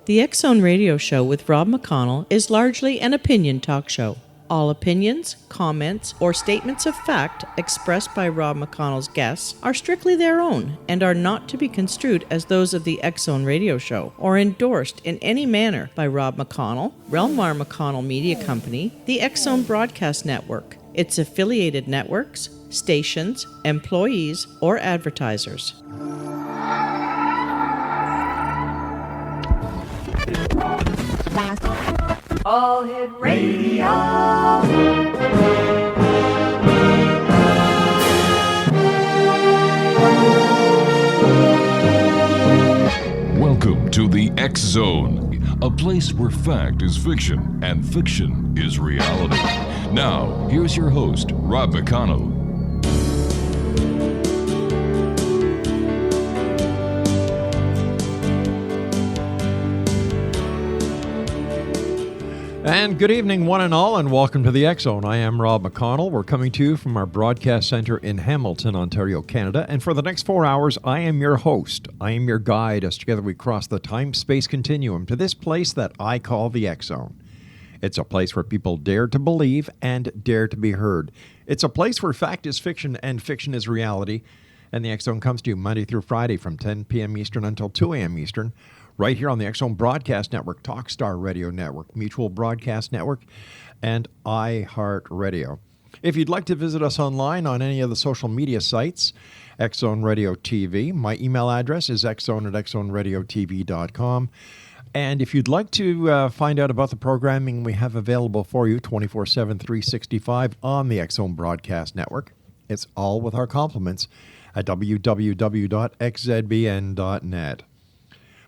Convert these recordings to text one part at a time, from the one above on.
The X Zone Radio Show with Rob McConnell is largely an opinion talk show. All opinions, comments, or statements of fact expressed by Rob McConnell's guests are strictly their own and are not to be construed as those of the X Zone Radio Show or endorsed in any manner by Rob McConnell, Relmar McConnell Media Company, the X Zone Broadcast Network, its affiliated networks, stations, employees, or advertisers. All Hit Radio. Welcome to the X Zone, a place where fact is fiction and fiction is reality. Now, here's your host, Rob McConnell. And good evening, one and all, and welcome to the X Zone. I am Rob McConnell. We're coming to you from our broadcast center in Hamilton, Ontario, Canada. And for the next 4 hours, I am your host. I am your guide as together we cross the time-space continuum to this place that I call the X Zone. It's a place where people dare to believe and dare to be heard. It's a place where fact is fiction and fiction is reality. And the X Zone comes to you Monday through Friday from 10 p.m. Eastern until 2 a.m. Eastern. Right here on the X Zone Broadcast Network, Talkstar Radio Network, Mutual Broadcast Network, and iHeart Radio. If you'd like to visit us online on any of the social media sites, X Zone Radio TV. My email address is xzone@xzoneradiotv.com. And if you'd like to find out about the programming we have available for you 24/7, 365 on the X Zone Broadcast Network, it's all with our compliments at www.xzbn.net.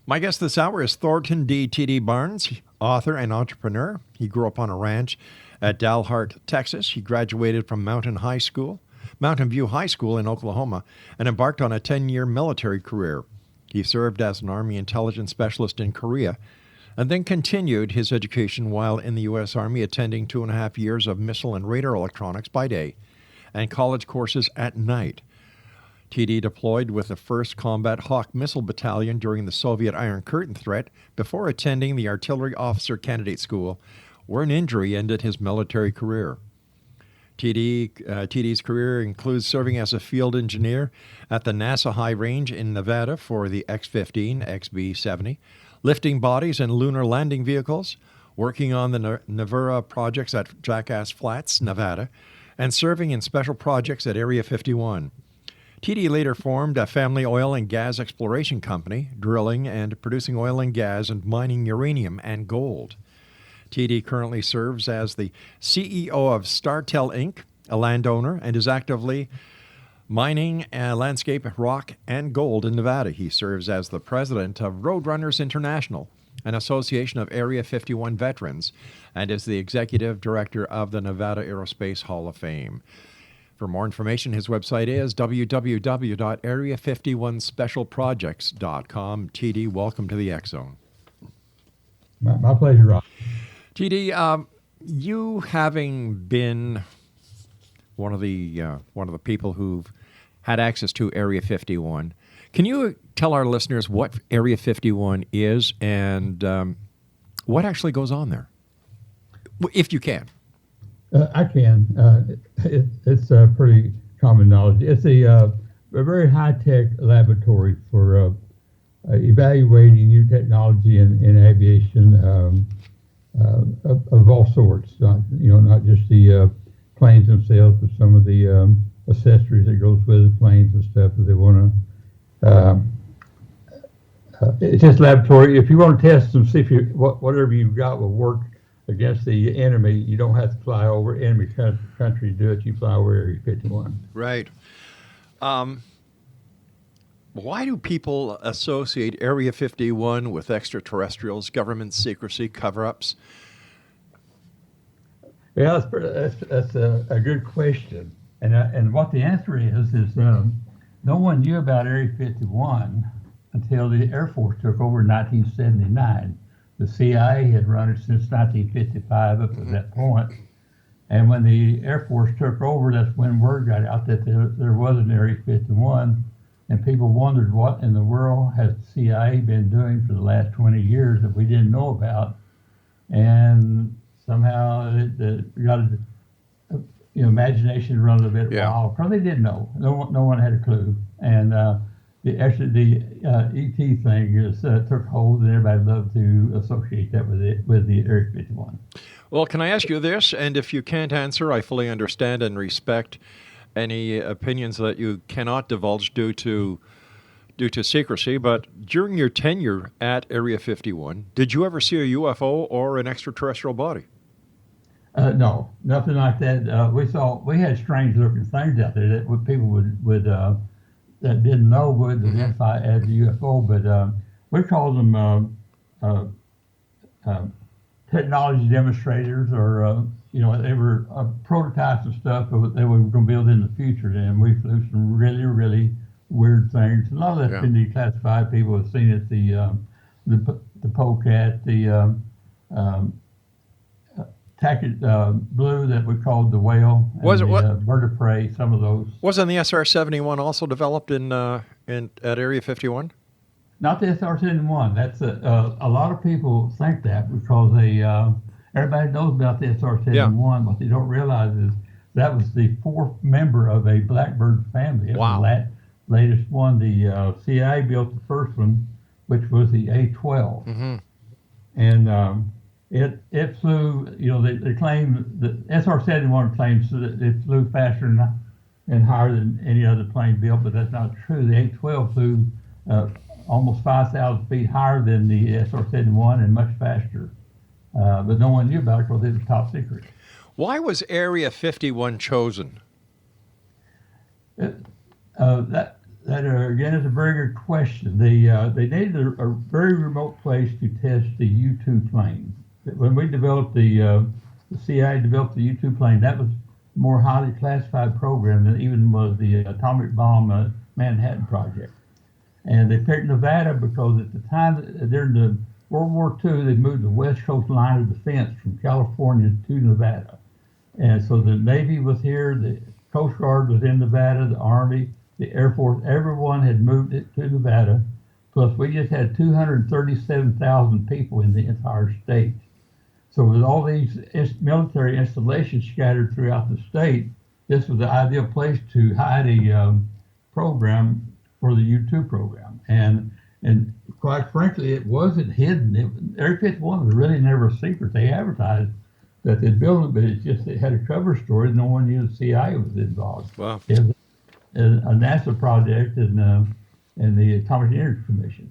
My guest this hour is Thornton D. T.D. Barnes, author and entrepreneur. He grew up on a ranch at Dalhart, Texas. He graduated from Mountain View High School in Oklahoma and embarked on a 10-year military career. He served as an Army intelligence specialist in Korea and then continued his education while in the U.S. Army, attending 2.5 years of missile and radar electronics by day and college courses at night. TD deployed with the 1st Combat Hawk Missile Battalion during the Soviet Iron Curtain threat before attending the Artillery Officer Candidate School, where an injury ended his military career. TD's career includes serving as a field engineer at the NASA High Range in Nevada for the X-15, XB-70, lifting bodies and lunar landing vehicles, working on the NERVA projects at Jackass Flats, Nevada, and serving in special projects at Area 51. TD later formed a family oil and gas exploration company, drilling and producing oil and gas and mining uranium and gold. TD currently serves as the CEO of Startel Inc., a landowner, and is actively mining landscape rock and gold in Nevada. He serves as the president of Roadrunners International, an association of Area 51 veterans, and is the executive director of the Nevada Aerospace Hall of Fame. For more information, his website is www.area51specialprojects.com. TD, welcome to the X Zone. My pleasure, Rob. TD, you having been one of the people who've had access to Area 51, can you tell our listeners what Area 51 is and what actually goes on there, if you can? I can. It's pretty common knowledge. It's a very high-tech laboratory for evaluating new technology in aviation of all sorts. Not just the planes themselves, but some of the accessories that goes with the planes and stuff that they want to. It's just laboratory. If you want to test them, see if whatever you've got will work against the enemy, you don't have to fly over enemy country to do it. You fly over Area 51. Right. Why do people associate Area 51 with extraterrestrials, government secrecy, cover-ups? Yeah, that's a good question. And what the answer is no one knew about Area 51 until the Air Force took over in 1979. The CIA had run it since 1955 up to that point. And when the Air Force took over, that's when word got out that there was an Area 51 and people wondered what in the world has the CIA been doing for the last 20 years that we didn't know about, and somehow it got imagination run a bit wild because they didn't know. No one had a clue, and the ET thing took hold, and everybody loved to associate that with the Area 51. Well, can I ask you this? And if you can't answer, I fully understand and respect any opinions that you cannot divulge due to secrecy. But during your tenure at Area 51, did you ever see a UFO or an extraterrestrial body? No, nothing like that. We had strange looking things out there that people would that didn't know would identify as a UFO, but we called them technology demonstrators, or they were prototypes of stuff that we were going to build in the future. And we flew some really, really weird things. A lot of that's been declassified. People have seen it. The polecat, the Tackett blue that we called the whale, Was it what? Bird of prey? Some of those. Wasn't the SR-71 also developed at Area 51? Not the SR-71. That's a lot of people think that because everybody knows about the SR-71. Yeah. What they don't realize is that was the fourth member of a Blackbird family. Wow. The latest one. The CIA built the first one, which was the A-12, and it flew. They claim the SR-71 claims that it flew faster and higher than any other plane built, but that's not true. The A-12 flew almost 5,000 feet higher than the SR-71 and much faster. But no one knew about it because it was top secret. Why was Area 51 chosen? That again is a very good question. They needed a very remote place to test the U-2 plane. When we developed the CIA developed the U-2 plane, that was a more highly classified program than even was the atomic bomb Manhattan Project. And they picked Nevada because at the time, during the World War II, they moved the West Coast line of defense from California to Nevada. And so the Navy was here, the Coast Guard was in Nevada, the Army, the Air Force, everyone had moved it to Nevada. Plus, we just had 237,000 people in the entire state. So with all these military installations scattered throughout the state, this was the ideal place to hide a program for the U-2 program. And quite frankly, it wasn't hidden. Area 51 was really never a secret. They advertised that they'd built it, but it's just it had a cover story. No one knew the CIA was involved. Wow. It was a NASA project and the Atomic Energy Commission.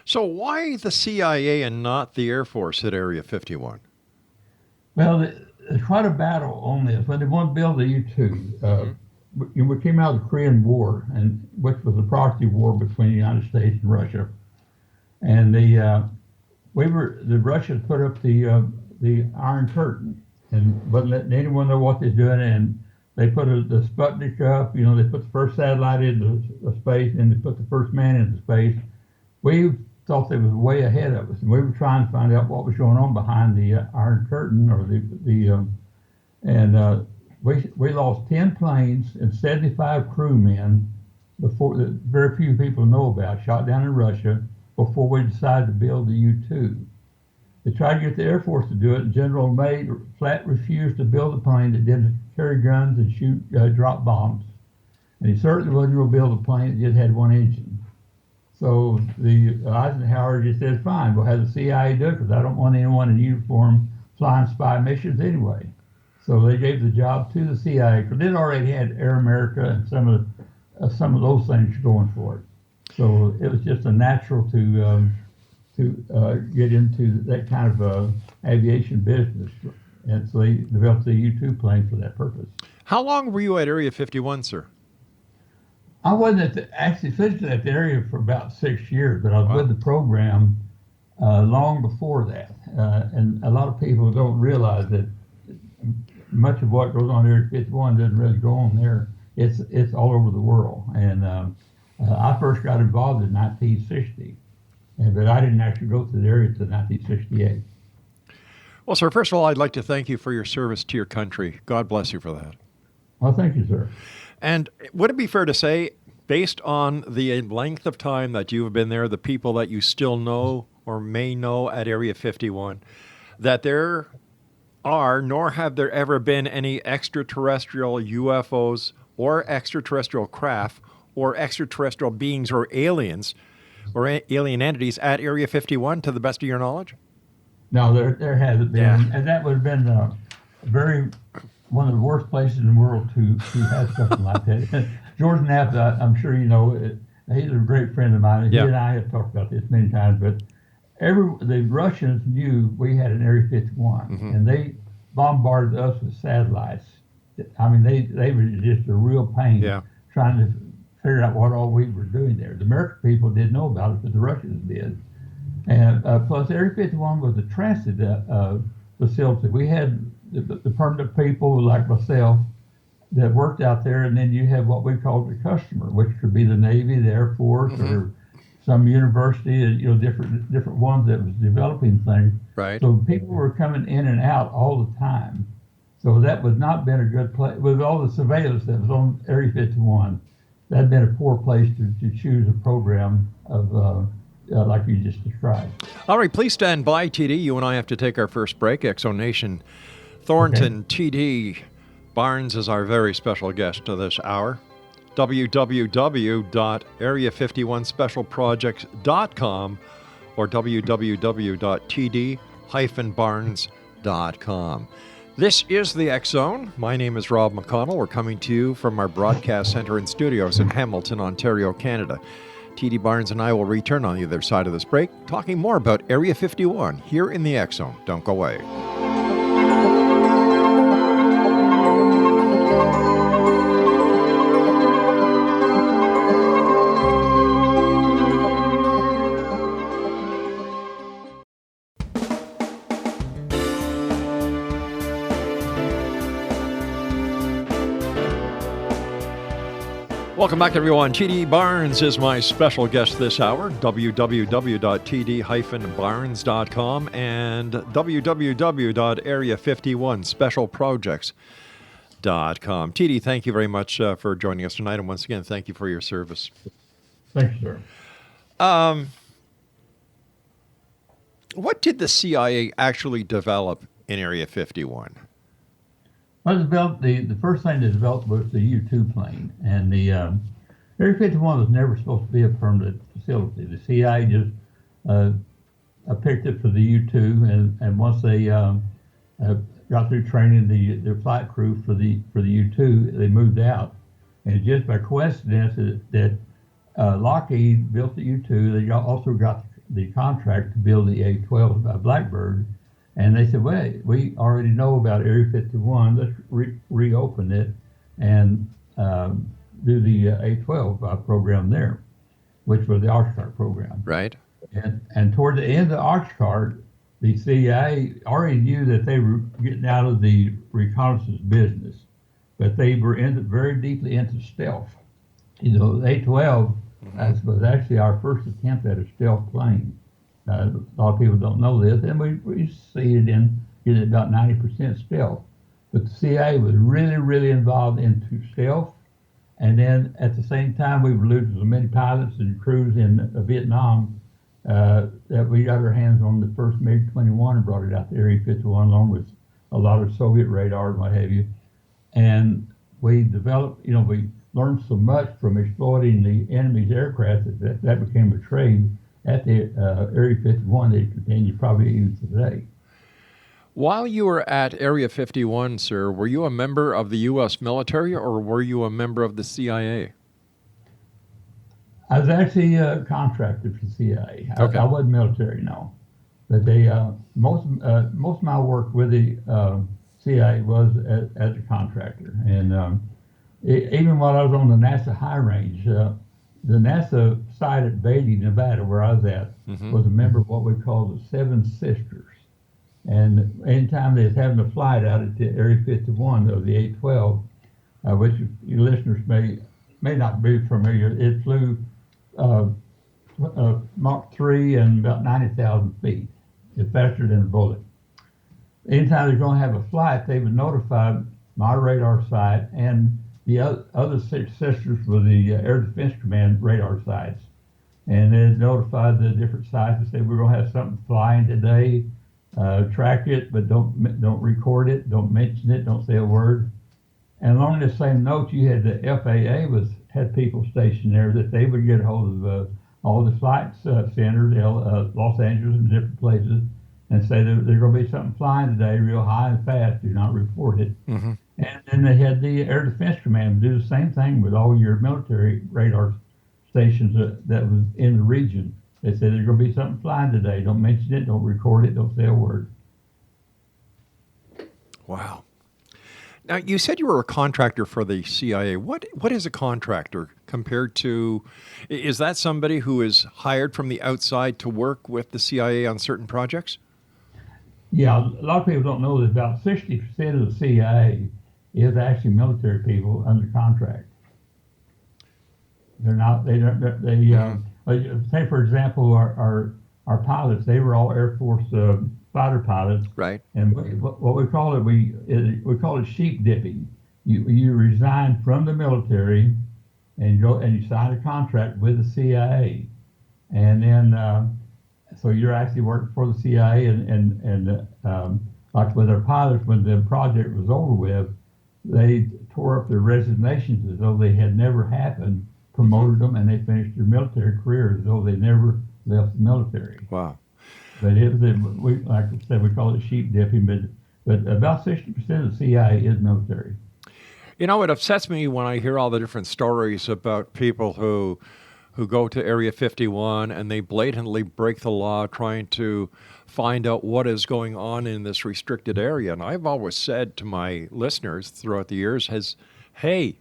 So why the CIA and not the Air Force at Area 51? Well, there's quite a battle on this. When they wanted to build the U-2, we came out of the Korean War, which was a proxy war between the United States and Russia. And the Russians put up the Iron Curtain and wasn't letting anyone know what they're doing. And they put the Sputnik up. They put the first satellite into space, and they put the first man into space. We thought they was way ahead of us, and we were trying to find out what was going on behind the Iron Curtain, or we lost 10 planes and 75 crewmen before that very few people know about, shot down in Russia before we decided to build the U-2. They tried to get the Air Force to do it, and General May flat refused to build a plane that didn't carry guns and shoot drop bombs. And he certainly wasn't going to build a plane that just had one engine. So the Eisenhower just said, fine, we'll have the CIA do it because I don't want anyone in uniform flying spy missions anyway. So they gave the job to the CIA because it already had Air America and some of those things going for it. So it was just a natural to get into that kind of aviation business. And so they developed the U-2 plane for that purpose. How long were you at Area 51, sir? I wasn't actually physically at the area for about 6 years, but I was with the program long before that. And a lot of people don't realize that much of what goes on in Area 51 doesn't really go on there. It's all over the world. And I first got involved in 1960, but I didn't actually go to the area until 1968. Well, sir, first of all, I'd like to thank you for your service to your country. God bless you for that. Well, thank you, sir. And would it be fair to say based on the length of time that you've been there, the people that you still know or may know at Area 51, that there are, nor have there ever been any extraterrestrial UFOs or extraterrestrial craft or extraterrestrial beings or aliens or alien entities at Area 51, to the best of your knowledge? No, there hasn't been, Yeah. and that would have been one of the worst places in the world to have something like that. George Knapp, I'm sure you know, he's a great friend of mine. Yeah. He and I have talked about this many times, but the Russians knew we had an Area 51, and they bombarded us with satellites. I mean, they were just a real pain trying to figure out what all we were doing there. The American people didn't know about it, but the Russians did. And plus, Area 51 was a transit facility. We had the permanent people like myself that worked out there, and then you had what we called the customer, which could be the Navy, the Air Force, or some university, different ones that was developing things. Right. So people were coming in and out all the time. So that would not been a good place. With all the surveillance that was on Area 51, that had been a poor place to choose a program of like you just described. All right, please stand by, TD. You and I have to take our first break. Exo Nation, Thornton TD Barnes is our very special guest to this hour. www.area51specialprojects.com or www.td-barnes.com. This is the X Zone. My name is Rob McConnell. We're coming to you from our broadcast center and studios in Hamilton, Ontario, Canada. TD Barnes and I will return on the other side of this break, talking more about Area 51 here in the X Zone. Don't go away. Welcome back, everyone. TD Barnes is my special guest this hour. www.td-barnes.com and www.area51specialprojects.com. TD, thank you very much for joining us tonight, and once again, thank you for your service. Thanks, sir. What did the CIA actually develop in Area 51? Well, the first thing they developed was the U-2 plane, and the Area 51 was never supposed to be a permanent facility. The CIA just picked it for the U-2, and once they got through training their flight crew for the U-2, they moved out. And just by coincidence that Lockheed built the U-2, they also got the contract to build the A-12 Blackbird. And they said, well, we already know about Area 51. Let's reopen it and do the A-12 program there, which was the Oxcart program. Right. And toward the end of Oxcart, the CIA already knew that they were getting out of the reconnaissance business, but they were very deeply into stealth. You know, the A-12 was actually our first attempt at a stealth plane. A lot of people don't know this, and we succeeded in getting about 90% stealth. But the CIA was really, really involved into stealth. And then at the same time, we were losing so many pilots and crews in Vietnam that we got our hands on the first MiG-21 and brought it out to Area 51 along with a lot of Soviet radar and what have you. And we developed, we learned so much from exploiting the enemy's aircraft that became a trade at the Area 51 that continue probably even today. While you were at Area 51, sir, were you a member of the U.S. military or were you a member of the CIA? I was actually contracted for the CIA. Okay. I wasn't military, no. But they most of my work with the CIA was as a contractor. And even while I was on the NASA high range, the NASA site at Beatty, Nevada, where I was at, was a member of what we call the Seven Sisters. And anytime they was having a flight out at the Area 51 of the A-12, which your listeners may not be familiar, it flew Mach 3 and about 90,000 feet. It's faster than a bullet. Anytime they're going to have a flight, they would notify my radar site and the other six sisters were the Air Defense Command radar sites. And they notified the different sites and said, we're going to have something flying today. Track it, but don't record it, don't mention it, don't say a word. And along the same note, you had the FAA had people stationed there that they would get a hold of all the flight centers, Los Angeles and different places, and say there's going to be something flying today, real high and fast. Do not report it. Mm-hmm. And then they had the Air Defense Command do the same thing with all your military radar stations that was in the region. They said there's going to be something flying today. Don't mention it. Don't record it. Don't say a word. Wow. Now, you said you were a contractor for the CIA. What is a contractor compared to, is that somebody who is hired from the outside to work with the CIA on certain projects? Yeah, a lot of people don't know that about 60% of the CIA is actually military people under contract. They're not, say for example, our pilots, they were all Air Force fighter pilots. Right. And what we call it, we call it sheep dipping. You resign from the military and you sign a contract with the CIA. And then, so you're actually working for the CIA and like with our pilots, when the project was over with, they tore up their resignations as though they had never happened, promoted them, and they finished their military career as though they never left the military. Wow. But like I said, we call it sheep dipping, but about 60% of the CIA is military. You know, it upsets me when I hear all the different stories about people who go to Area 51 and they blatantly break the law trying to find out what is going on in this restricted area. And I've always said to my listeners throughout the years hey,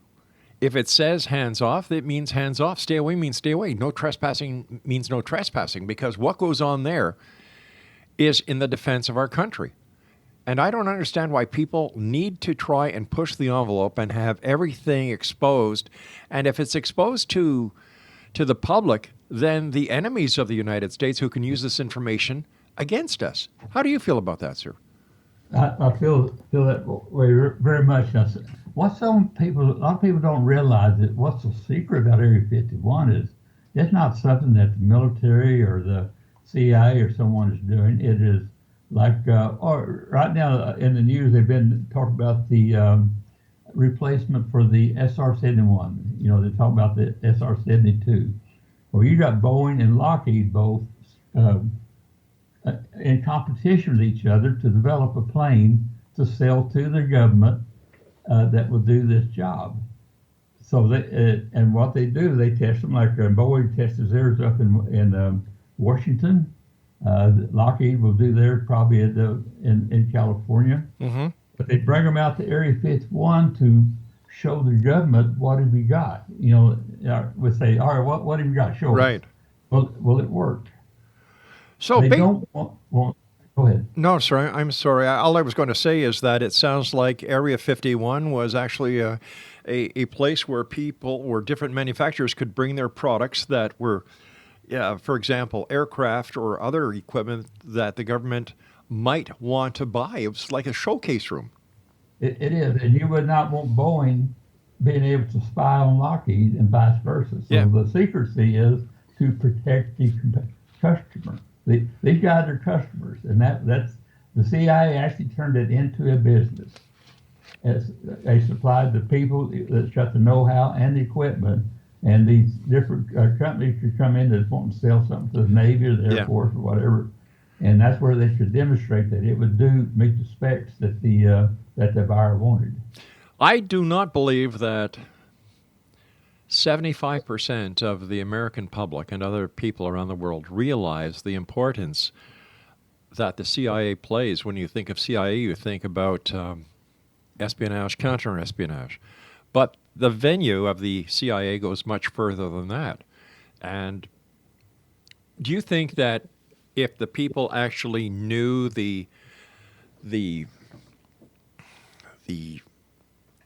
if it says hands off, it means hands off. Stay away means stay away. No trespassing means no trespassing, because what goes on there is in the defense of our country. And I don't understand why people need to try and push the envelope and have everything exposed. And if it's exposed to the public, then the enemies of the United States who can use this information against us. How do you feel about that, sir? I feel that way very much. A lot of people don't realize that what's the secret about Area 51 is it's not something that the military or the CIA or someone is doing. It is like, right now in the news, they've been talking about the replacement for the SR-71. You know, they talk about the SR-72. Well, you got Boeing and Lockheed both in competition with each other to develop a plane to sell to the government that will do this job. So and what they do, they test them like Boeing tests theirs up in Washington. Lockheed will do theirs probably in California. Mm-hmm. But they bring them out to Area 51 to show the government what have we got. You know, we say, all right, what have you got? Show right. us. Well, it worked. So they don't want. Go ahead. No, sir, I'm sorry. All I was going to say is that it sounds like Area 51 was actually a place where different manufacturers could bring their products that were, for example, aircraft or other equipment that the government might want to buy. It was like a showcase room. It is, and you would not want Boeing being able to spy on Lockheed and vice versa. So the secrecy is to protect the customer. These guys are customers, and that's the CIA actually turned it into a business. As they supplied the people that's got the know-how and the equipment, and these different companies could come in that's wanting to sell something to the Navy or the Air Force or whatever, and that's where they could demonstrate that it would meet the specs that the buyer wanted. I do not believe that 75% of the American public and other people around the world realize the importance that the CIA plays. When you think of CIA, you think about espionage, counter-espionage. But the venue of the CIA goes much further than that. And do you think that if the people actually knew the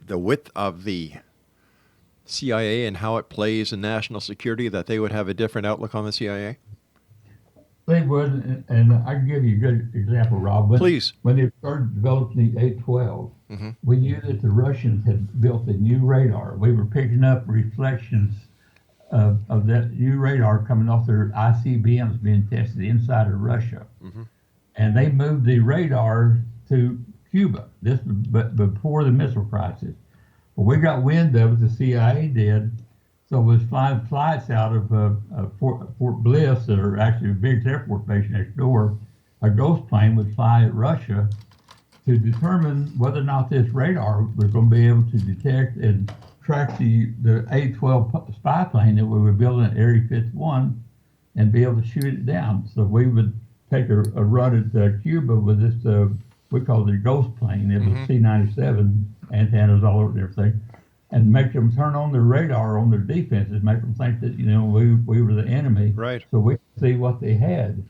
width of the CIA and how it plays in national security, that they would have a different outlook on the CIA? They would, and I can give you a good example, Rob. Please. When they started developing the A-12, we knew that the Russians had built a new radar. We were picking up reflections of that new radar coming off their ICBMs being tested inside of Russia. And they moved the radar to Cuba, this before the missile crisis. Well, we got wind of it, the CIA did, so it was flying flights out of Fort Bliss, or actually a big Air Force base next door. A ghost plane would fly at Russia to determine whether or not this radar was going to be able to detect and track the A-12 spy plane that we were building at Area 51 and be able to shoot it down. So we would take a run at Cuba with this, we called it a ghost plane. It was C-97, antennas all over and everything, and make them turn on their radar on their defenses, make them think that, we were the enemy. Right. So we could see what they had.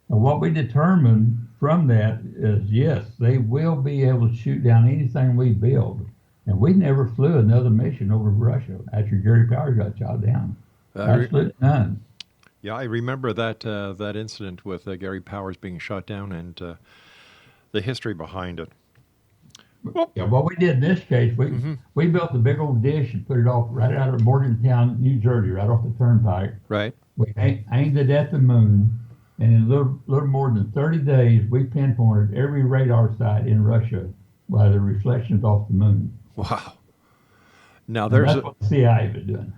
And what we determined from that is, yes, they will be able to shoot down anything we build. And we never flew another mission over Russia after Gary Powers got shot down. Absolutely none. Yeah, I remember that incident with Gary Powers being shot down and the history behind it. Yeah, what we did in this case, we built a big old dish and put it off right out of Morgantown, New Jersey, right off the turnpike. Right. We aimed it at the moon, and in a little more than 30 days, we pinpointed every radar site in Russia by the reflections off the moon. Wow. Now And there's that's what the CIA was doing.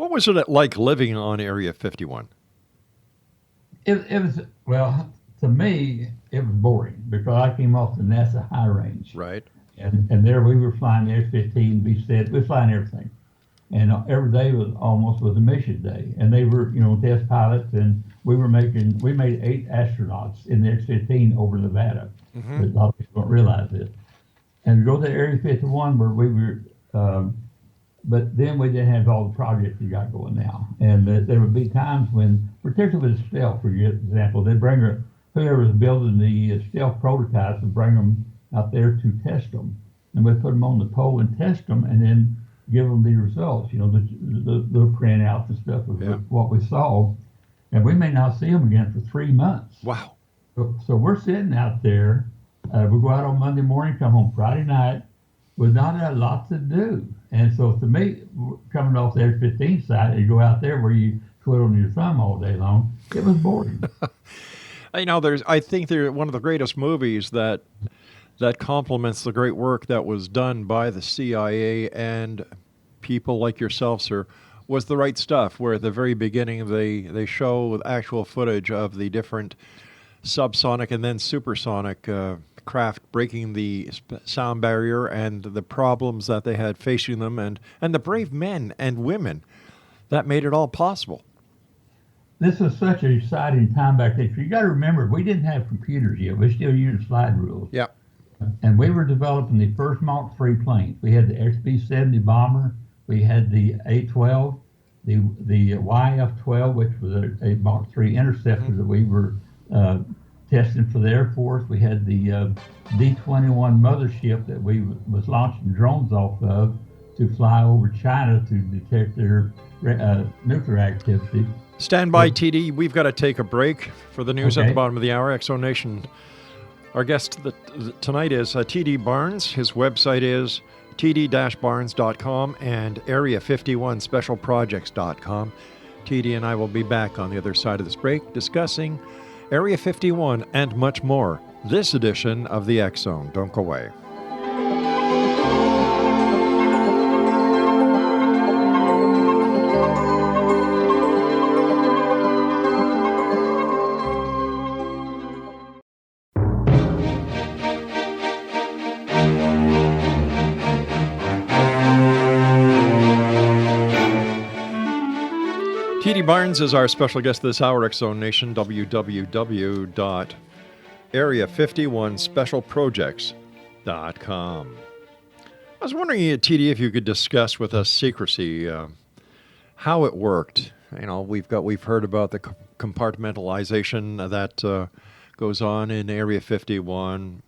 what was it like living on Area 51? It was, well, to me, it was boring because I came off the NASA high range. Right. And there we were flying the F-15, we were flying everything. And every day was a mission day. And they were, test pilots, and we made 8 astronauts in the X-15 over Nevada. A lot of people don't realize this. And go to Area 51 where we were, but then we didn't have all the projects we got going now. And there would be times when, particularly with stealth, for example, they'd bring whoever was building the stealth prototypes would bring them out there to test them. And we'd put them on the pole and test them, and then give them the results, the little printouts and stuff of what we saw. And we may not see them again for 3 months. Wow. So we're sitting out there. We go out on Monday morning, come home Friday night with not a lot to do. And so to me, coming off the F-15 side, you go out there where you twiddle your thumb all day long, it was boring. I think they're one of the greatest movies that complements the great work that was done by the CIA and people like yourself, sir, was The Right Stuff, where at the very beginning they show actual footage of the different subsonic and then supersonic craft breaking the sound barrier and the problems that they had facing them and the brave men and women that made it all possible. This was such an exciting time back then. You got to remember, we didn't have computers yet. We still used slide rules. Yeah. And we were developing the first Mach 3 planes. We had the XB-70 bomber. We had the A-12, the YF-12, which was a Mach 3 interceptor that we were testing for the Air Force. We had the D-21 mothership that we was launching drones off of to fly over China to detect their nuclear activity. Stand by, TD. We've got to take a break for the news at the Okay. bottom of the hour. Exo Nation. Our guest tonight is TD Barnes. His website is td-barnes.com and area51specialprojects.com. TD and I will be back on the other side of this break discussing Area 51 and much more. This edition of the X Zone. Don't go away. TD Barnes is our special guest this hour, X Zone Nation, www.area51specialprojects.com. I was wondering, TD, if you could discuss with us secrecy, how it worked. We've heard about the compartmentalization that goes on in Area 51,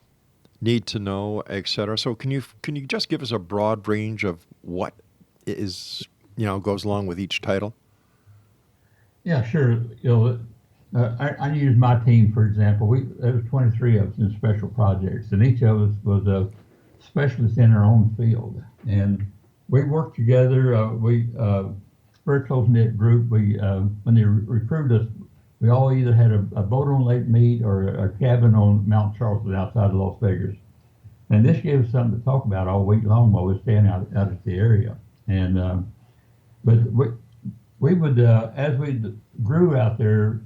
need to know, etc. So can you just give us a broad range of what is, goes along with each title? Yeah, sure. I use my team, for example. There was 23 of us in special projects, and each of us was a specialist in our own field. And we worked together. We very close-knit group. We when they recruited us, we all either had a boat on Lake Mead or a cabin on Mount Charleston outside of Las Vegas. And this gave us something to talk about all week long while we were staying out at the area. And but we would as we grew out there,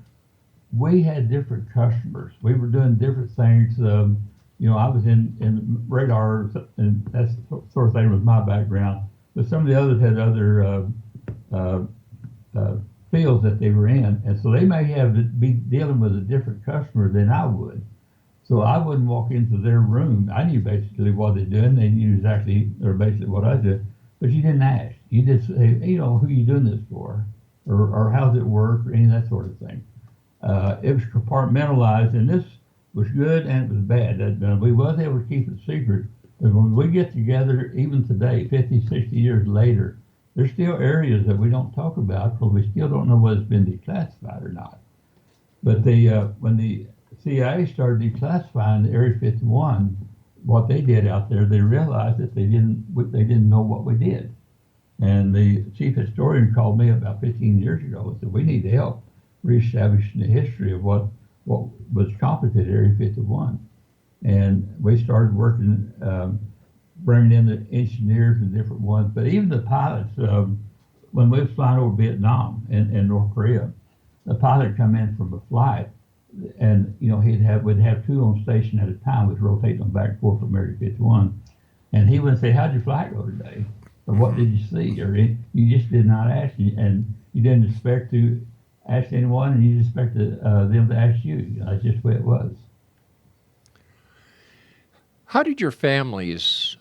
we had different customers. We were doing different things. I was in radar, and that sort of thing was my background. But some of the others had other fields that they were in, and so they may be dealing with a different customer than I would. So I wouldn't walk into their room. I knew basically what they're doing. They knew exactly, or basically what I did. But you didn't ask. You just say, who are you doing this for? Or how's it work, or any of that sort of thing. It was compartmentalized, and this was good and it was bad. We was able to keep it secret. But when we get together, even today, 50, 60 years later, there's still areas that we don't talk about because we still don't know whether it's been declassified or not. But when the CIA started declassifying the Area 51, what they did out there, they realized that they didn't know what we did. And the chief historian called me about 15 years ago and said, we need help reestablishing the history of what was accomplished at Area 51. And we started working, bringing in the engineers and different ones, but even the pilots, when we was flying over Vietnam and North Korea, the pilot come in from a flight, and we'd have two on station at a time. We'd rotate them back and forth from Area 51, and he would say, "How'd your flight go today? Or what did you see?" Or you just did not ask, and you didn't expect to ask anyone, and you expected them to ask you. That's just the way it was. How did your families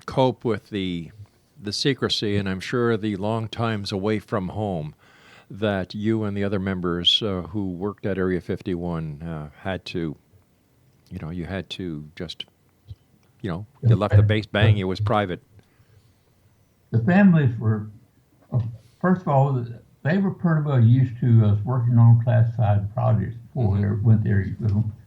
cope with the secrecy, and I'm sure the long times away from home that you and the other members who worked at Area 51 had to, you had to just, you left the base, bang, it was private. The families were, first of all, they were pretty well used to us working on classified projects before we went to Area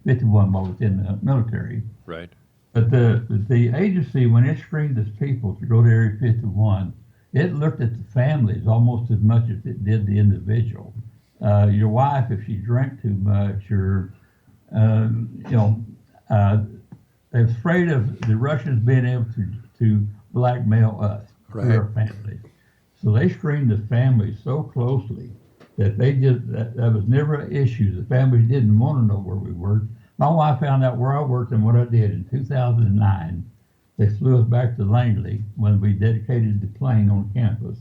51 while we was in the military. Right. But the agency, when it screened its people to go to Area 51, it looked at the families almost as much as it did the individual. Your wife, if she drank too much, or they're afraid of the Russians being able to blackmail us, our families. So they screened the families so closely that that was never an issue. The families didn't want to know where we worked. My wife found out where I worked and what I did in 2009. They flew us back to Langley when we dedicated the plane on campus.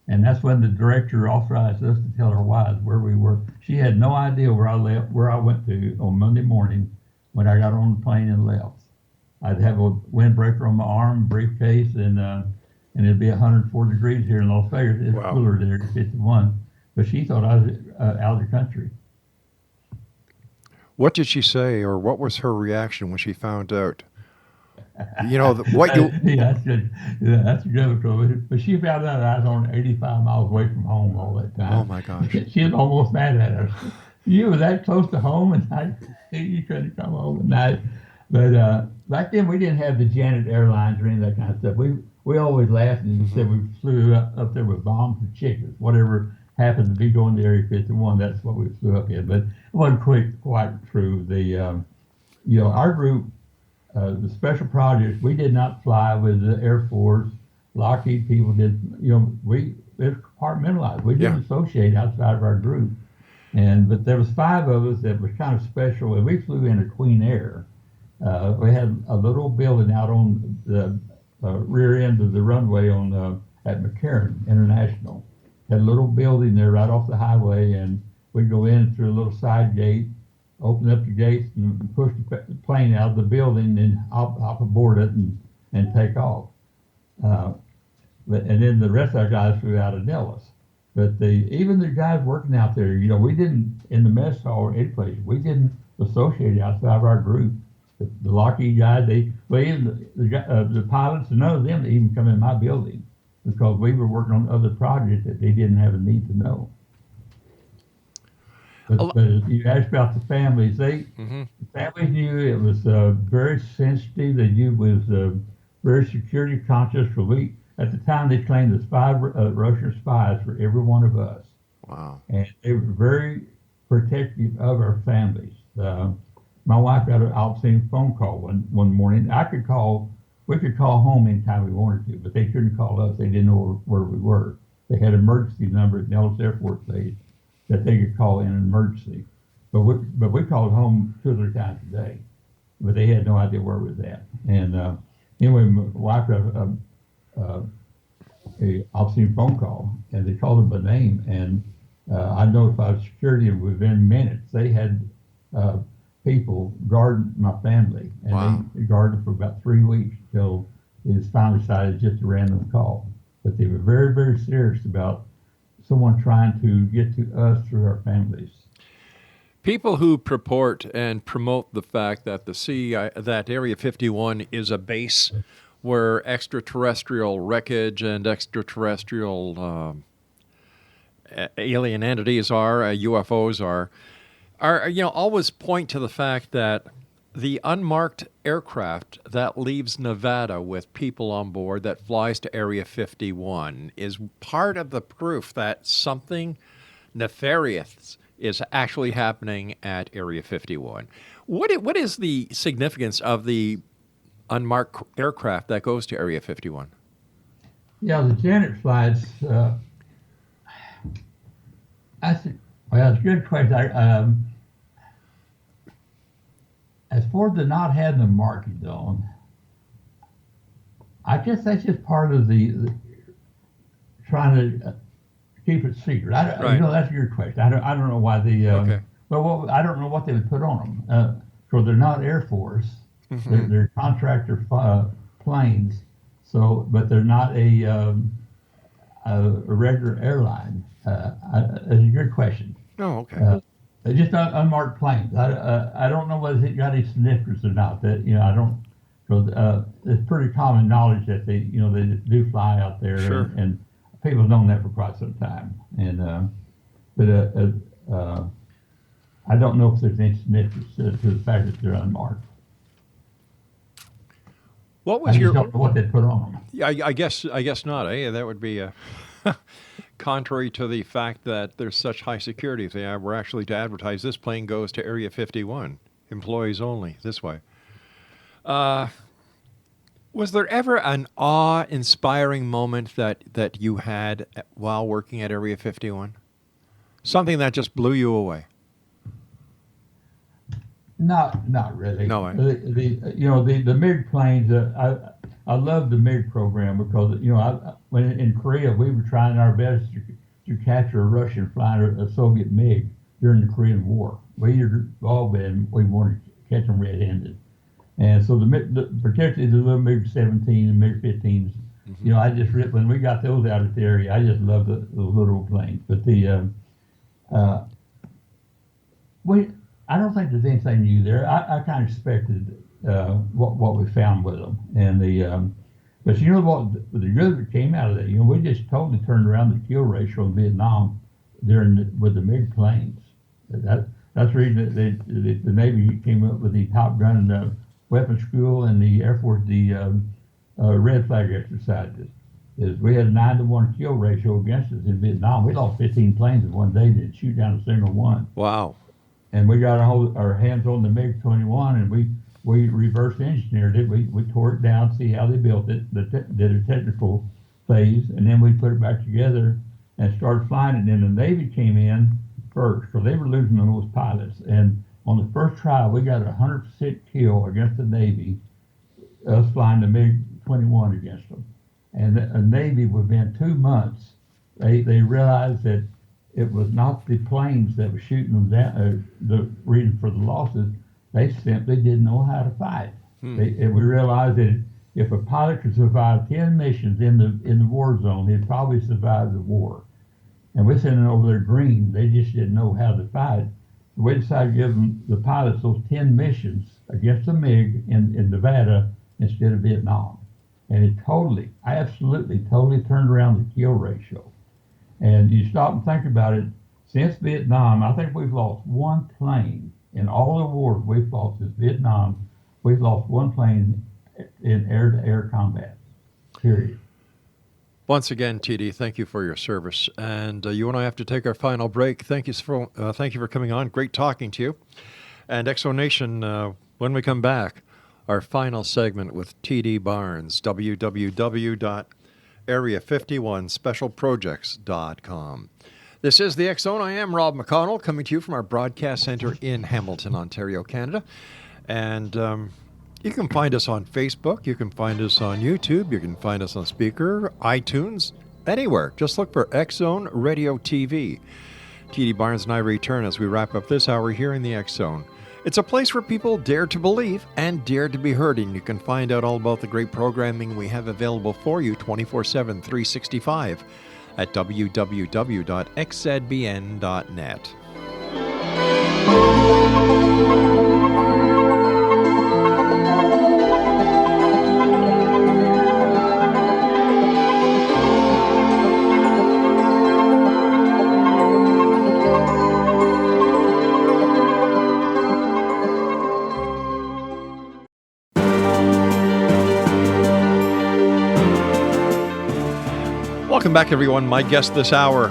And that's when the director authorized us to tell our wives where we were. She had no idea where I went to on Monday morning when I got on the plane and left. I'd have a windbreaker on my arm, briefcase, and it'd be 104 degrees here in Las Vegas. It's cooler there at 51. But she thought I was out of the country. What did she say, or what was her reaction when she found out? What you... Yeah, that's good. Yeah, that's a good one. But she found out I was on 85 miles away from home all that time. Oh, my gosh. She was almost mad at us. You were that close to home, and you couldn't come home at night. But back then, we didn't have the Janet Airlines or any of that kind of stuff. We always laughed and said we flew up there with bombs and chickens, whatever happened to be going to Area 51. That's what we flew up in. But it wasn't quite true. Our group, the special projects, we did not fly with the Air Force. Lockheed people did. It was compartmentalized. We didn't associate outside of our group. But there was 5 of us that was kind of special, and we flew in a Queen Air. We had a little building out on the rear end of the runway at McCarran International. Had a little building there right off the highway, and we'd go in through a little side gate, open up the gates, and push the plane out of the building, and hop aboard it and take off. And then the rest of our guys flew out of Nellis. But even the guys working out there, we didn't, in the mess hall or any place, we didn't associate outside of our group. The Lockheed guys, even the pilots, and none of them even come in my building because we were working on other projects that they didn't have a need to know. But you asked about the families. The families knew it was very sensitive. They knew it was very security conscious. At the time, they claimed there's 5 Russian spies for every one of us. Wow. And they were very protective of our families. My wife got an obscene phone call one morning. We could call home anytime we wanted to, but they couldn't call us. They didn't know where we were. They had an emergency number at Nellis Air Force Base that they could call in an emergency. But we called home 2 or 3 times a day, but they had no idea where we was at. And anyway, my wife got a obscene phone call, and they called them by name, and I notified security, and within minutes they had people guarding my family, and Wow. they guarded for about 3 weeks until it was finally decided just a random call. But they were very, very serious about someone trying to get to us through our families. People who purport and promote the fact that that Area 51 is a base where extraterrestrial wreckage and extraterrestrial alien entities are, UFOs are always point to the fact that the unmarked aircraft that leaves Nevada with people on board that flies to Area 51 is part of the proof that something nefarious is actually happening at Area 51. What is the significance of the unmarked aircraft that goes to Area 51? Yeah, the Jackass Flats. It's a good question. As far as the not having the markings on, I guess that's just part of the trying to keep it secret. Right. That's your question. I don't know why the. Okay. Well, I don't know what they would put on them. Because they're not Air Force. Mm-hmm. They're contractor planes. So, but they're not a regular airline. That's a good question. Oh, okay. They're just unmarked planes. I don't know whether it got any significance or not. That I don't. Because it's pretty common knowledge that they do fly out there, Sure. and people have known that for quite some time. And I don't know if there's any significance to the fact that they're unmarked. What I was just your? don't know what they put on them. Yeah, I guess not. That would be contrary to the fact that there's such high security. If they were actually to advertise, this plane goes to Area 51, employees only, this way. Was there ever an awe-inspiring moment that you had while working at Area 51? Something that just blew you away? Not really. No way. The MiG planes. I love the MiG program because when in Korea we were trying our best to capture a Russian flying a Soviet MiG during the Korean War. We wanted to catch them red-handed, and so particularly the little MiG-17 and MiG-15s. Mm-hmm. When we got those out of the area, I just loved those little planes. But I don't think there's anything new there. I kind of expected what we found with them, and but what the good that came out of that, we just totally turned around the kill ratio in Vietnam with the MiG planes. That's the reason that the Navy came up with the Top Gun weapons school and the Air Force the red flag exercises. Is we had a 9-to-1 kill ratio against us in Vietnam. We lost 15 planes in one day. Didn't shoot down a single one. Wow. And we got our hands on the MiG-21, and we reverse engineered it. We tore it down, see how they built it, did a technical phase, and then we put it back together and started flying it. And then the Navy came in first, because they were losing the most pilots. And on the first trial, we got 100% kill against the Navy, us flying the MiG-21 against them. And the Navy, within 2 months, they realized that it was not the planes that were shooting them down, the reason for the losses. They simply didn't know how to fight. And we realized that if a pilot could survive 10 missions in the war zone, he'd probably survive the war. And we're sending over there green. They just didn't know how to fight. So we decided to give them, the pilots, those 10 missions against the MiG in Nevada instead of Vietnam. And it absolutely turned around the kill ratio. And you stop and think about it, Since Vietnam, I think we've lost one plane in all the wars we've fought since Vietnam. We've lost one plane in air-to-air combat, period. Once again, TD, thank you for your service. And you and I have to take our final break. Thank you for coming on. Great talking to you. And Exonation, when we come back, our final segment with TD Barnes, www.area51specialprojects.com. This is the X Zone. I am Rob McConnell, coming to you from our broadcast center in Hamilton, Ontario, Canada. And you can find us on Facebook. You can find us on YouTube. You can find us on Speaker, iTunes, anywhere. Just look for X Zone Radio TV. TD Barnes and I return as we wrap up this hour here in the X Zone. It's a place where people dare to believe and dare to be heard, and you can find out all about the great programming we have available for you 24/7, 365 at www.xzbn.net. Welcome back, everyone. My guest this hour,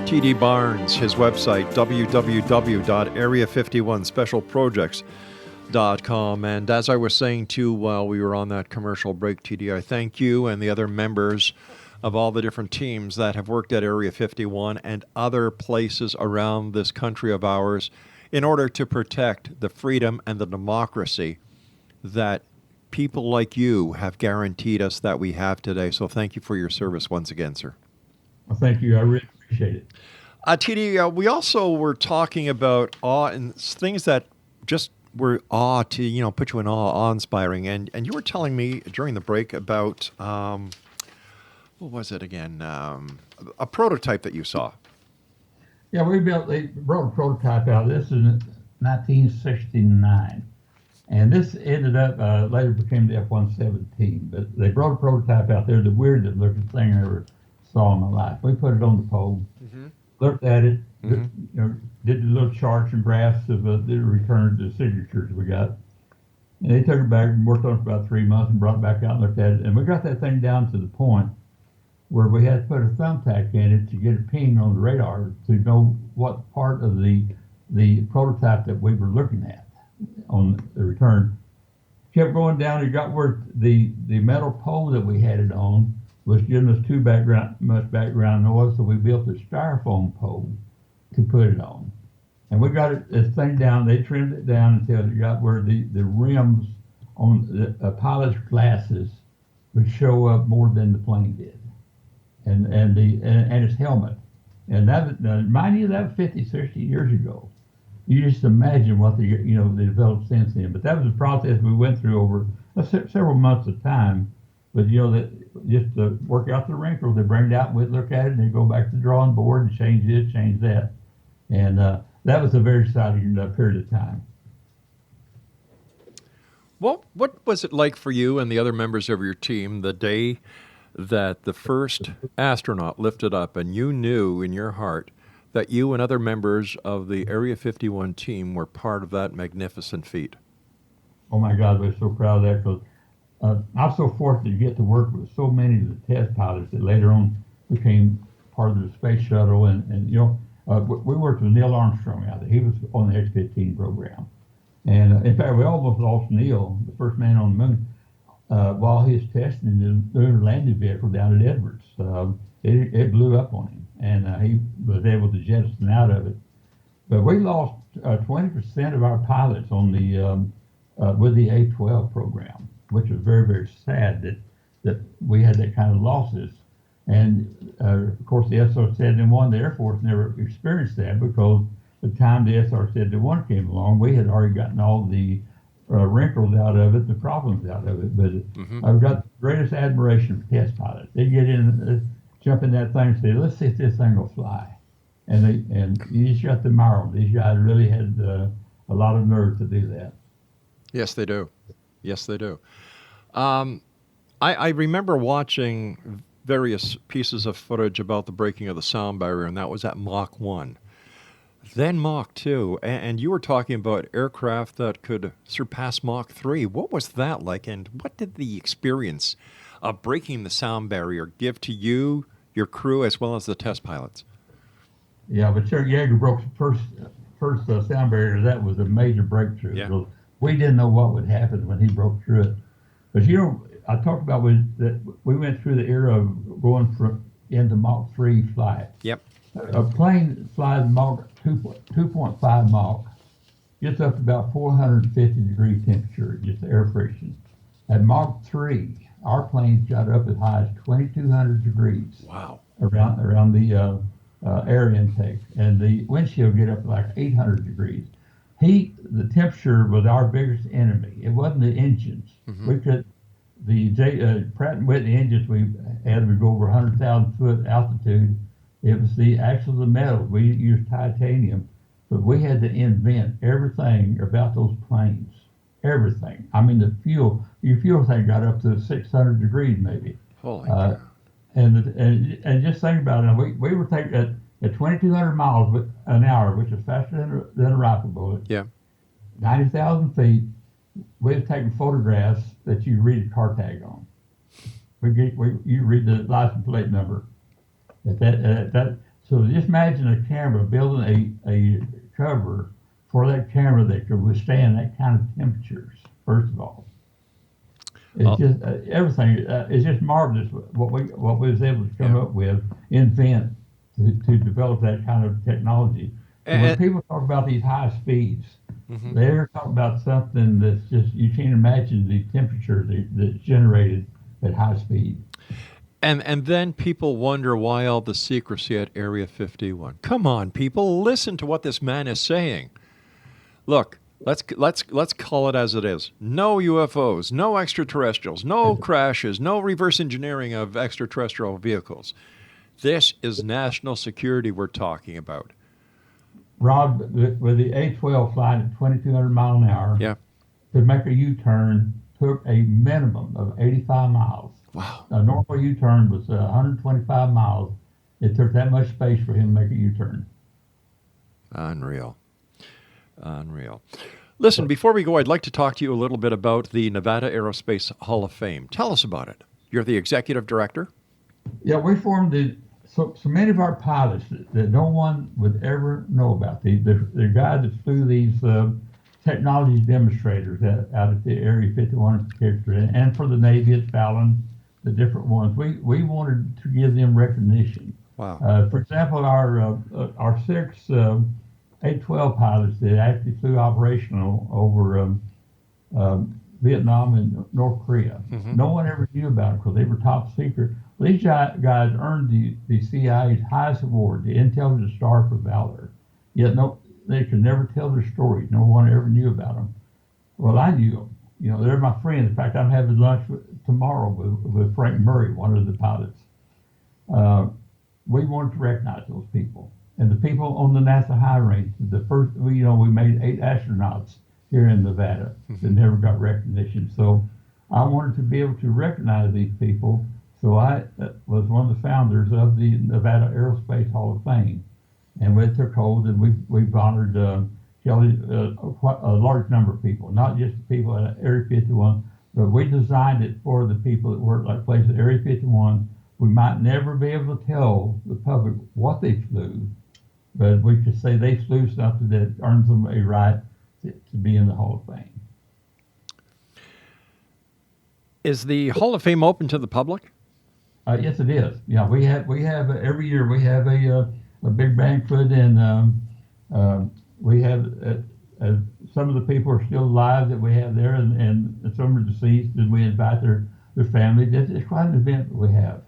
TD Barnes, his website, www.area51specialprojects.com. And as I was saying, too, while we were on that commercial break, TD, I thank you and the other members of all the different teams that have worked at Area 51 and other places around this country of ours in order to protect the freedom and the democracy that people like you have guaranteed us that we have today. So thank you for your service once again, sir. Well, thank you. I really appreciate it. TD, we also were talking about awe and things that just were put you in awe-inspiring. And you were telling me during the break about, what was it again? A prototype that you saw. Yeah, they brought a prototype out. This is in 1969. And this ended up, later became the F-117, but they brought a prototype out there, the weirdest looking thing I ever saw in my life. We put it on the pole, looked at it, did the little charts and graphs of the return to the signatures we got. And they took it back and worked on it for about 3 months and brought it back out and looked at it. And we got that thing down to the point where we had to put a thumbtack in it to get a ping on the radar to know what part of the prototype that we were looking at on the return. Kept going down. It got where the metal pole that we had it on was giving us too much background noise, so we built a styrofoam pole to put it on. And we got this thing down. They trimmed it down until it got where the rims on the pilot's glasses would show up more than the plane did, and his helmet. And that, mind you, that was 50, 60 years ago. You just imagine what they developed since then. But that was the process we went through over several months of time. But that just to work out the wrinkles, they bring it out, we'd look at it, and they go back to the drawing board and change this, change that. And that was a very exciting period of time. Well, what was it like for you and the other members of your team the day that the first astronaut lifted up and you knew in your heart that you and other members of the Area 51 team were part of that magnificent feat? Oh my God, we're so proud of that, because I'm so fortunate to get to work with so many of the test pilots that later on became part of the space shuttle. And we worked with Neil Armstrong out there. He was on the X-15 program. And in fact, we almost lost Neil, the first man on the moon, while he was testing the lunar landing vehicle down at Edwards. It blew up on him, and he was able to jettison out of it. But we lost 20% of our pilots on the with the A-12 program, which was very, very sad that we had that kind of losses. And of course, the SR-71, the Air Force never experienced that, because the time the SR-71 came along, we had already gotten all the wrinkles out of it, the problems out of it. But I've got the greatest admiration for test pilots. They get in, jump in that thing and say, let's see if this thing will fly. And you just got to admire them. These guys really had a lot of nerve to do that. Yes, they do. Yes, they do. I remember watching various pieces of footage about the breaking of the sound barrier, and that was at Mach 1. Then Mach 2, and you were talking about aircraft that could surpass Mach 3. What was that like, and what did the experience of breaking the sound barrier give to you, your crew, as well as the test pilots? Yeah, but Chuck Yeager broke the first sound barrier. That was a major breakthrough. Yeah. So we didn't know what would happen when he broke through it. But you know, I talked about that we went through the era of going into Mach 3 flight. Yep. A plane flies Mach 2.5 Mach, gets up to about 450 degree temperature, just air friction. At Mach 3, our planes got up as high as 2,200 degrees. Wow. Around the air intake, and the windshield get up to like 800 degrees. The temperature was our biggest enemy. It wasn't the engines. We could, the Pratt & Whitney engines we had would go over 100,000 foot altitude. It was the metal. We used titanium, but we had to invent everything about those planes. Everything. I mean, your fuel tank got up to 600 degrees maybe. Holy cow. And just think about it. We were taking at 2,200 miles an hour, which is faster than a rifle bullet. Yeah. 90,000 feet. We were taking photographs that you read a car tag on. You read the license plate number. So just imagine a camera building a cover for that camera that could withstand that kind of temperatures. First of all. It's just everything. It's just marvelous what we was able to come up with, invent to develop that kind of technology. And when people talk about these high speeds, they're talking about something that's just you can't imagine the temperature that's generated at high speed. And then people wonder why all the secrecy at Area 51. Come on, people, listen to what this man is saying. Look. Let's call it as it is. No UFOs, no extraterrestrials, no crashes, no reverse engineering of extraterrestrial vehicles. This is national security we're talking about. Rob, with the A-12 flying at 2,200 miles an hour, to make a U-turn took a minimum of 85 miles. Wow. A normal U-turn was 125 miles. It took that much space for him to make a U-turn. Unreal. Listen, before we go, I'd like to talk to you a little bit about the Nevada Aerospace Hall of Fame. Tell us about it. You're the executive director? Yeah, we formed so many of our pilots that no one would ever know about. The guy that flew these technology demonstrators out at the Area 51 in particular, and for the Navy at Fallon, the different ones. We wanted to give them recognition. Wow. For example, our 6 A-12 pilots that actually flew operational over Vietnam and North Korea. No one ever knew about them because they were top secret. Well, these guys earned the CIA's highest award, the Intelligence Star for Valor. Yet they could never tell their stories. No one ever knew about them. Well, I knew them. You know, they're my friends. In fact, I'm having lunch tomorrow with Frank Murray, one of the pilots. We wanted to recognize those people. And the people on the NASA high range, we made 8 astronauts here in Nevada that never got recognition. So I wanted to be able to recognize these people. So I was one of the founders of the Nevada Aerospace Hall of Fame. And we took hold, and we've honored quite a large number of people, not just the people at Area 51, but we designed it for the people that work like places at Area 51. We might never be able to tell the public what they flew, but we could say they flew something that earns them a right to be in the Hall of Fame. Is the Hall of Fame open to the public? Yes, it is. Yeah, we have every year we have a big banquet, and we have some of the people are still alive that we have there, and some are deceased, and we invite their family. It's quite an event that we have.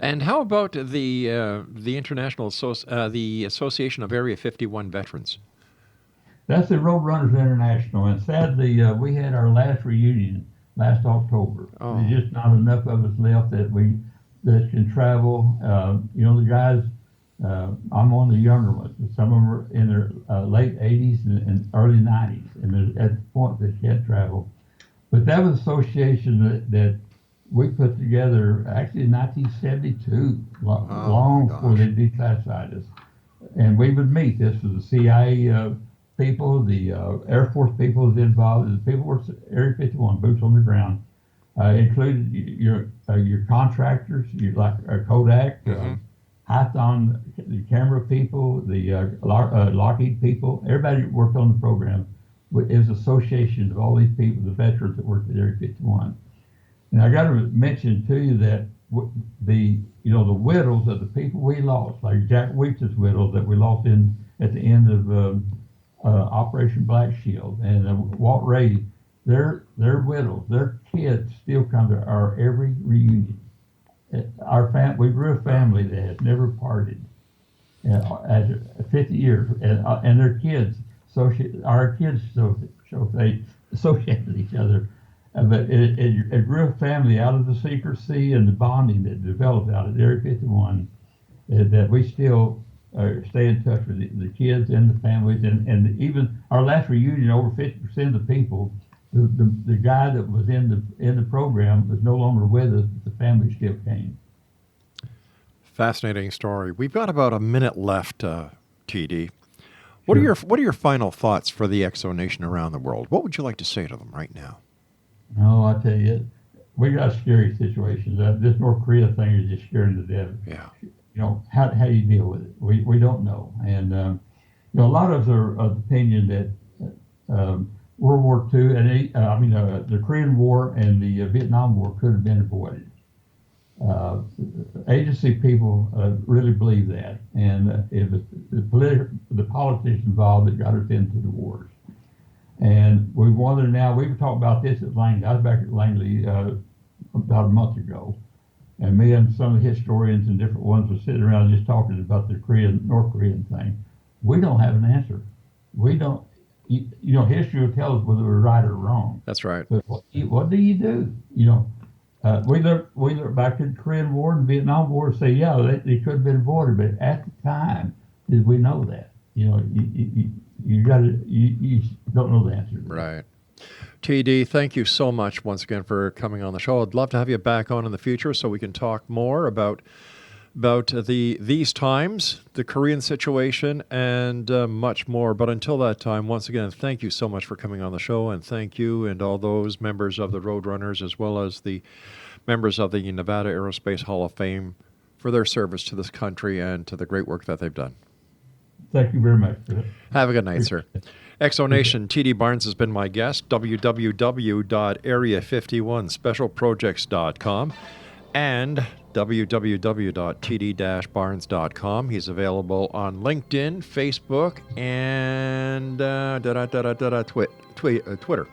And how about the international the Association of Area 51 Veterans? That's the Roadrunners International, and sadly, we had our last reunion last October. Oh. There's just not enough of us left that can travel. The guys. I'm one of the younger ones. Some of them are in their late 80s and early 90s, and they're at the point that can't travel. But that was an association that we put together actually in 1972, long before they declassified us. And we would meet. This was the CIA people, the Air Force people was involved, the people were Area 51, boots on the ground, included your contractors, like Kodak, Hython, the camera people, the Lockheed people, everybody that worked on the program. It was an association of all these people, the veterans that worked at Area 51. And I got to mention to you that the widows of the people we lost, like Jack Weeps' widow that we lost at the end of Operation Black Shield, and Walt Ray, their widows, their kids still come to our every reunion. We grew a family that has never parted. As 50 years, and their kids, our kids associate with each other. But it grew a family out of the secrecy and the bonding that developed out at Area 51, that we still stay in touch with the kids and the families, and even our last reunion, over 50% of the people, the guy that was in the program was no longer with us, but the family still came. Fascinating story. We've got about a minute left, TD. What are your final thoughts for the Exo Nation around the world? What would you like to say to them right now? Oh, I tell you, we got scary situations. This North Korea thing is just scaring to death. Yeah. How do you deal with it? We don't know. And a lot of us are of the opinion that World War II and the Korean War and the Vietnam War could have been avoided. Agency people really believe that, and it was the politicians involved that got us into the wars. And we wonder now, we were talking about this at Langley. I was back at Langley about a month ago, and me and some of the historians and different ones were sitting around just talking about the North Korean thing. We don't have an answer. We don't, history will tell us whether we're right or wrong. That's right. But what do you do? We look back at the Korean War and Vietnam War and say, yeah, they could have been avoided, but at the time, did we know that? You don't know the answer to that. Right. TD, thank you so much once again for coming on the show. I'd love to have you back on in the future so we can talk more about these times, the Korean situation, and much more. But until that time, once again, thank you so much for coming on the show, and thank you and all those members of the Roadrunners as well as the members of the Nevada Aerospace Hall of Fame for their service to this country and to the great work that they've done. Thank you very much. Have a good night, sir. Exo Nation, TD Barnes has been my guest. www.area51specialprojects.com and www.td-barnes.com. He's available on LinkedIn, Facebook, and Twitter.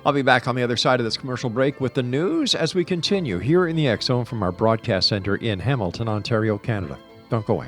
I'll be back on the other side of this commercial break with the news as we continue here in the X Zone from our broadcast center in Hamilton, Ontario, Canada. Don't go away.